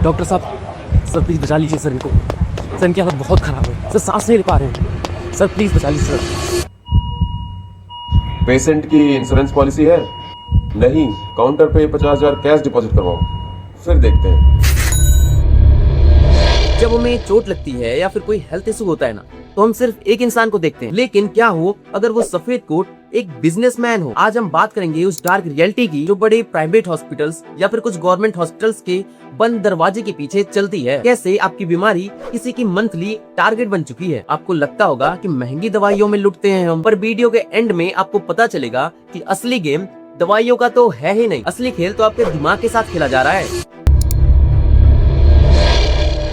Doctor साहब, sir please बचा लीजिए सर इनको। सर इनकी हालत बहुत ख़राब है सर, सांस नहीं ले पा रहे हैं सर, प्लीज़ बचा लीजिए सर। पेशेंट की इंश्योरेंस पॉलिसी है? नहीं, काउंटर पे 50,000 कैश डिपॉजिट करवाओ, फिर देखते हैं। जब हमें चोट लगती है या फिर कोई हेल्थ इशू होता है ना, तो हम सिर्फ एक इंसान को देखते हैं, लेकिन क्या हो अगर वो सफेद कोट एक बिजनेसमैन हो। आज हम बात करेंगे उस डार्क रियलिटी की जो बड़े प्राइवेट हॉस्पिटल्स या फिर कुछ गवर्नमेंट हॉस्पिटल्स के बंद दरवाजे के पीछे चलती है। कैसे आपकी बीमारी किसी की मंथली टारगेट बन चुकी है। आपको लगता होगा कि महंगी दवाइयों में लुटते हैं हम, पर वीडियो के एंड में आपको पता चलेगा कि असली गेम दवाइयों का तो है ही नहीं, असली खेल तो आपके दिमाग के साथ खेला जा रहा है।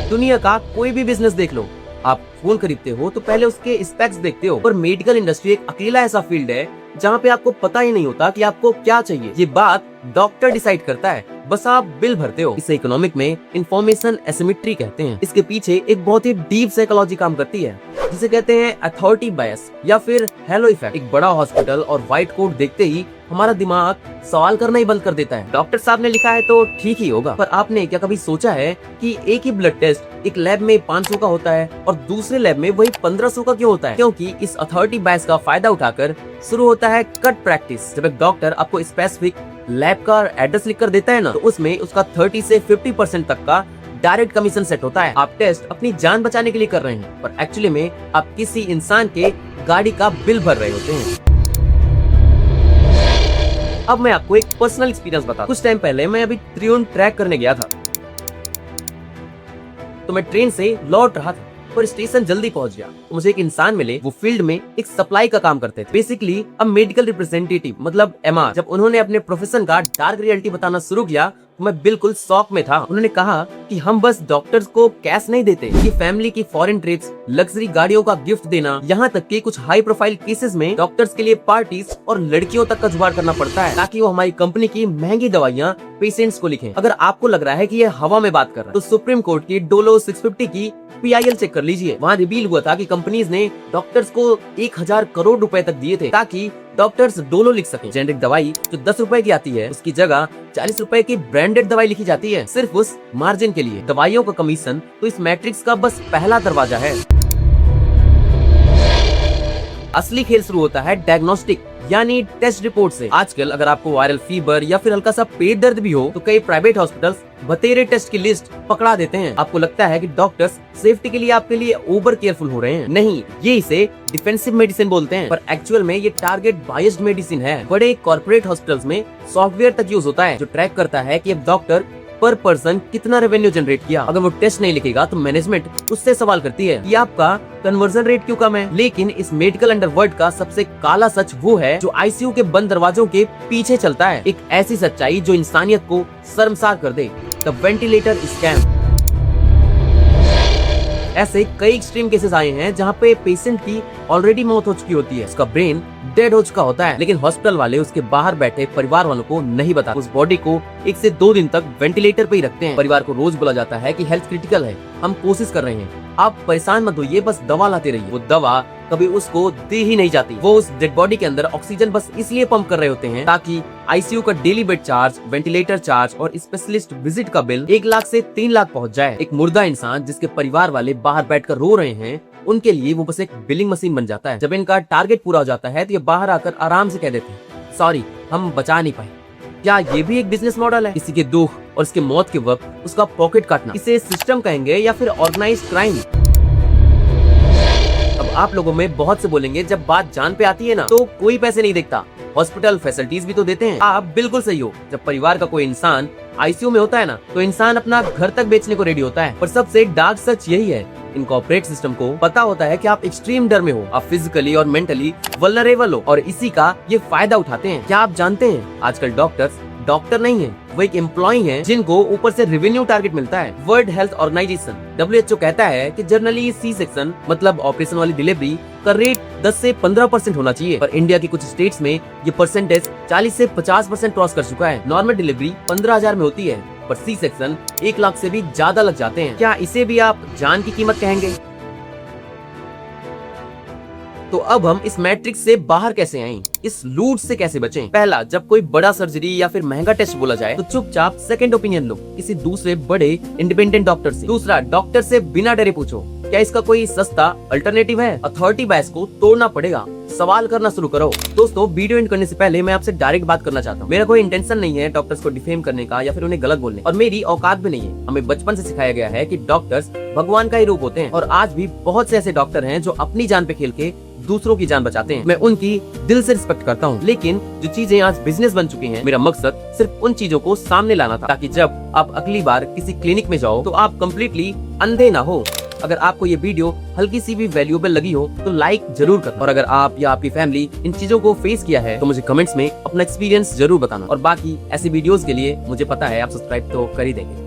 दुनिया का कोई भी बिजनेस देख लो, आप फोन खरीदते हो तो पहले उसके स्पेक्स देखते हो, पर मेडिकल इंडस्ट्री एक अकेला ऐसा फील्ड है जहाँ पे आपको पता ही नहीं होता कि आपको क्या चाहिए। ये बात डॉक्टर डिसाइड करता है, बस आप बिल भरते हो। इसे इकोनॉमिक में इंफॉर्मेशन एसिमेट्री कहते हैं। इसके पीछे एक बहुत ही डीप साइकोलॉजी काम करती है, जिसे कहते हैं अथॉरिटी बायस या फिर हेलो इफेक्ट। एक बड़ा हॉस्पिटल और व्हाइट कोट देखते ही हमारा दिमाग सवाल करना ही बंद कर देता है। डॉक्टर साहब ने लिखा है तो ठीक ही होगा, पर आपने क्या कभी सोचा है कि एक ही ब्लड टेस्ट एक लैब में 500 का होता है और दूसरे लैब में वही 1500 का क्यों होता है? क्योंकि इस अथॉरिटी बायस का फायदा उठाकर शुरू होता है कट प्रैक्टिस। जब एक डॉक्टर आपको स्पेसिफिक लैब का एड्रेस लिख कर देता है ना, तो उसमें उसका 30 से 50% तक का डायरेक्ट कमीशन सेट होता है। आप टेस्ट अपनी जान बचाने के लिए कर रहे हैं, पर एक्चुअली में आप किसी इंसान के गाड़ी का बिल भर रहे होते हैं। अब मैं आपको एक पर्सनल एक्सपीरियंस बताता हूं। कुछ टाइम पहले मैं अभी त्रियुण ट्रैक करने गया था, तो मैं ट्रेन से लौट रहा था, पर स्टेशन जल्दी पहुंच गया तो मुझे एक इंसान मिले। वो फील्ड में एक सप्लाई का काम करते थे, बेसिकली अब मेडिकल रिप्रेजेंटेटिव मतलब एमआर। जब उन्होंने अपने प्रोफेशन का डार्क रियलिटी बताना शुरू किया तो मैं बिल्कुल शॉक में था। उन्होंने कहा कि हम बस डॉक्टर्स को कैश नहीं देते, कि फैमिली की फॉरेन ट्रिप्स, लग्जरी गाड़ियों का गिफ्ट देना, यहाँ तक कि कुछ हाई प्रोफाइल केसेस में डॉक्टर्स के लिए पार्टीज और लड़कियों तक का जुगाड़ करना पड़ता है ताकि वो हमारी कंपनी की महंगी दवाइयाँ पेशेंट्स को लिखें। अगर आपको लग रहा है कि ये हवा में बात कर रहा है, तो सुप्रीम कोर्ट की डोलो 650 की PIL चेक कर लीजिए। वहाँ रिवील हुआ था कि कंपनीज ने डॉक्टर्स को 1000 करोड़ रुपए तक दिए थे ताकि डॉक्टर्स डोलो लिख सकें। जेनेरिक दवाई जो 10 रुपए की आती है, उसकी जगह 40 रुपए की ब्रांडेड दवाई लिखी जाती है, सिर्फ उस मार्जिन के लिए। दवाइयों का कमीशन तो इस मैट्रिक्स का बस पहला दरवाजा है। असली खेल शुरू होता है डायग्नोस्टिक यानी टेस्ट रिपोर्ट से। आजकल अगर आपको वायरल फीवर या फिर हल्का सा पेट दर्द भी हो तो कई प्राइवेट हॉस्पिटल्स बतेरे टेस्ट की लिस्ट पकड़ा देते हैं। आपको लगता है कि डॉक्टर्स सेफ्टी के लिए आपके लिए ओवर केयरफुल हो रहे हैं। नहीं, ये इसे डिफेंसिव मेडिसिन बोलते हैं, पर एक्चुअल में ये टारगेट बायस्ड मेडिसिन है। बड़े कॉर्पोरेट हॉस्पिटल्स में सॉफ्टवेयर तक यूज होता है जो ट्रैक करता है कि अब डॉक्टर पर पर्सन कितना रेवेन्यू जनरेट किया। अगर वो टेस्ट नहीं लिखेगा तो मैनेजमेंट उससे सवाल करती है कि आपका कन्वर्जन रेट क्यों कम है। लेकिन इस मेडिकल अंडरवर्ल्ड का सबसे काला सच वो है जो ICU के बंद दरवाजों के पीछे चलता है। एक ऐसी सच्चाई जो इंसानियत को शर्मसार कर दे, द वेंटिलेटर स्कैम। ऐसे कई एक्सट्रीम केसेस आए हैं जहाँ पे पेशेंट की ऑलरेडी मौत हो चुकी होती है, उसका ब्रेन डेड हो चुका होता है, लेकिन हॉस्पिटल वाले उसके बाहर बैठे परिवार वालों को नहीं बता। उस बॉडी को 1 से 2 दिन तक वेंटिलेटर पे ही रखते हैं। परिवार को रोज बोला जाता है कि हेल्थ क्रिटिकल है, हम कोशिश कर रहे हैं, आप परेशान मत होइए, बस दवा लाते रहिए। वो दवा कभी उसको दी ही नहीं जाती। वो उस डेड बॉडी के अंदर ऑक्सीजन बस इसलिए पंप कर रहे होते हैं ताकि ICU का daily bed charge, ventilator charge और स्पेशलिस्ट विजिट का बिल 1 लाख से 3 लाख पहुंच जाए। एक मुर्दा इंसान जिसके परिवार वाले बाहर बैठकर रो रहे हैं, उनके लिए वो बस एक बिलिंग मशीन बन जाता है। जब इनका टारगेट पूरा हो जाता है तो ये बाहर आकर आराम से कह देते हैं, सॉरी हम बचा नहीं पाए। क्या ये भी एक बिजनेस मॉडल है? किसी के दुख और इसके मौत के वक्त उसका पॉकेट काटना, इसे सिस्टम कहेंगे या फिर ऑर्गेनाइज्ड क्राइम? अब आप लोगों में बहुत से बोलेंगे जब बात जान पे आती है ना तो कोई पैसे नहीं देखता, हॉस्पिटल फैसिलिटीज भी तो देते हैं। आप बिल्कुल सही हो। जब परिवार का कोई इंसान ICU में होता है ना तो इंसान अपना घर तक बेचने को रेडी होता है। पर सबसे डार्क सच यही है, इन कॉर्पोरेट सिस्टम को पता होता है कि आप एक्सट्रीम डर में हो, आप फिजिकली और मेंटली वल्नरेबल हो और इसी का ये फायदा उठाते हैं। क्या आप जानते हैं आजकल डॉक्टर्स डॉक्टर नहीं है, वो एक एम्प्लॉय हैं जिनको ऊपर से रेवेन्यू टारगेट मिलता है। वर्ल्ड हेल्थ ऑर्गेनाइजेशन WHO कहता है कि जनरली C सेक्शन मतलब ऑपरेशन वाली डिलीवरी का रेट 10 से 15% होना चाहिए, पर इंडिया के कुछ स्टेट्स में ये परसेंटेज 40 से 50% क्रॉस कर चुका है। नॉर्मल डिलीवरी 15,000 में होती है, पर C सेक्शन 1 लाख से भी ज्यादा लग जाते हैं। क्या इसे भी आप जान की कीमत कहेंगे? तो अब हम इस मैट्रिक्स से बाहर कैसे आएं? इस लूट से कैसे बचें? पहला, जब कोई बड़ा सर्जरी या फिर महंगा टेस्ट बोला जाए तो चुपचाप सेकंड ओपिनियन लो किसी दूसरे बड़े इंडिपेंडेंट डॉक्टर से। दूसरा, डॉक्टर से बिना डरे पूछो क्या इसका कोई सस्ता अल्टरनेटिव है। अथॉरिटी बायस को तोड़ना पड़ेगा, सवाल करना शुरू करो। दोस्तों, वीडियो एंड करने से पहले मैं आपसे डायरेक्ट बात करना चाहता हूँ। मेरा कोई इंटेंशन नहीं है डॉक्टर्स को डिफेम करने का या फिर उन्हें गलत बोलने, और मेरी औकात भी नहीं है। हमें बचपन से सिखाया गया है कि डॉक्टर्स भगवान का ही रूप होते हैं, और आज भी बहुत से ऐसे डॉक्टर हैं जो अपनी जान पे खेल के दूसरों की जान बचाते हैं। मैं उनकी दिल से रिस्पेक्ट करता हूँ, लेकिन जो चीजें आज बिजनेस बन चुकी हैं, मेरा मकसद सिर्फ उन चीजों को सामने लाना था, ताकि जब आप अगली बार किसी क्लिनिक में जाओ तो आप कम्प्लीटली अंधे ना हो। अगर आपको ये वीडियो हल्की सी भी वैल्यूएबल लगी हो तो लाइक जरूर करना, और अगर आप या आपकी फैमिली इन चीजों को फेस किया है तो मुझे कमेंट्स में अपना एक्सपीरियंस जरूर बताना। और बाकी ऐसी वीडियोस के लिए मुझे पता है आप सब्सक्राइब तो कर ही देंगे।